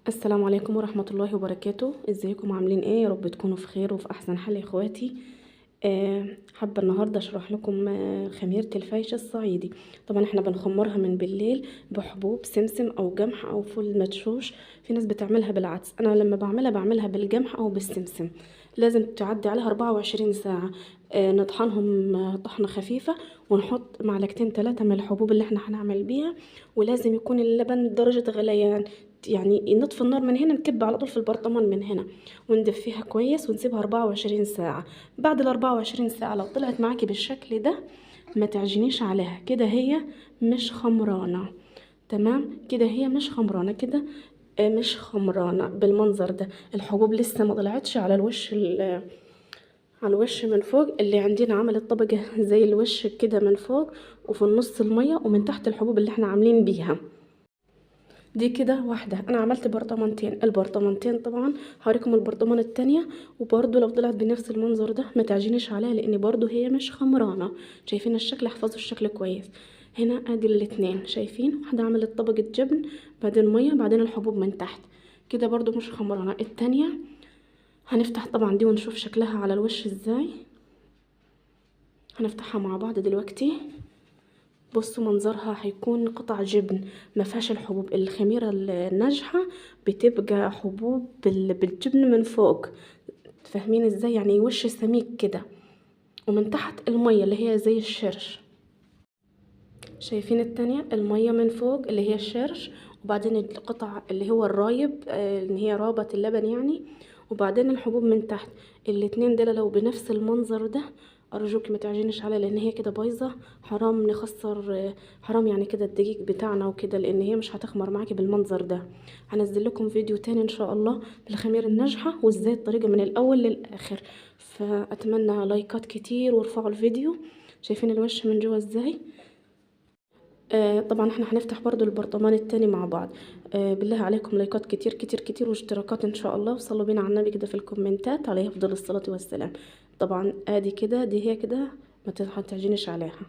السلام عليكم ورحمة الله وبركاته. ازيكم عاملين ايه؟ يا رب تكونوا في خير وفي احسن حال يا اخواتي. حابة النهاردة اشرح لكم خميرة الفايش الصعيدي. طبعا احنا بنخمرها من بالليل بحبوب سمسم او قمح او فول مدشوش. في ناس بتعملها بالعدس، انا لما بعملها بالقمح او بالسمسم. لازم تعدي عليها 24 ساعة. نطحنهم طحنة خفيفة، ونحط معلقتين 3 من الحبوب اللي احنا هنعمل بيها. ولازم يكون اللبن درجة غليان، يعني نطفي النار من هنا، نكب على طول في البرطمان من هنا، وندفيها كويس ونسيبها 24 ساعة. بعد ال 24 ساعة لو طلعت معاكي بالشكل ده ما تعجنيش عليها كده، هي مش خمرانة. تمام كده، هي مش خمرانة كده. مش خمرانة بالمنظر ده. الحبوب لسه ما طلعتش على الوش على الوش من فوق. اللي عندنا عملت طبقة زي الوش كده من فوق، وفي النص المية، ومن تحت الحبوب اللي احنا عاملين بيها. دي كده واحدة. انا عملت برطمانتين، البرطمانتين طبعا هوريكم البرطمان التانية. وبرضو لو طلعت بنفس المنظر ده ما تعجنيش عليها، لان برضو هي مش خمرانة. شايفين الشكل؟ احفظوا الشكل كويس. هنا ادي الاتنين، شايفين؟ واحدة عملت طبقة جبن، بعدين مية، بعدين الحبوب من تحت. كده برضو مش خمرانة. التانية هنفتح طبعا دي ونشوف شكلها على الوش ازاي. هنفتحها مع بعض دلوقتي. بصوا منظرها، هيكون قطع جبن، ما فيهاش الحبوب. الخميرة الناجحة بتبقى حبوب بالجبن من فوق. فاهمين ازاي؟ يعني وش سميك كده، ومن تحت المية اللي هي زي الشرش. شايفين التانية؟ المية من فوق اللي هي الشرش، وبعدين القطع اللي هو الرايب، اللي هي رابط اللبن يعني، وبعدين الحبوب من تحت. الاتنين دول لو بنفس المنظر ده ارجوك ما تعجنش عليها، لان هي كده بايظه. حرام نخسر، حرام يعني كده الدقيق بتاعنا وكده، لان هي مش هتخمر معاكي بالمنظر ده. هنزل لكم فيديو تاني ان شاء الله بالخمير الناجحه، وازاي الطريقه من الاول للاخر. فاتمنى لايكات كتير وارفعوا الفيديو. شايفين الوش من جوه ازاي؟ طبعا احنا هنفتح برضو البرطمان التاني مع بعض. بالله عليكم لايكات كتير كتير كتير واشتراكات ان شاء الله، وصلوا بينا على النبي كده في الكومنتات عليه افضل الصلاة والسلام. طبعا ادي كده، دي هي كده، ما تعجنش عليها.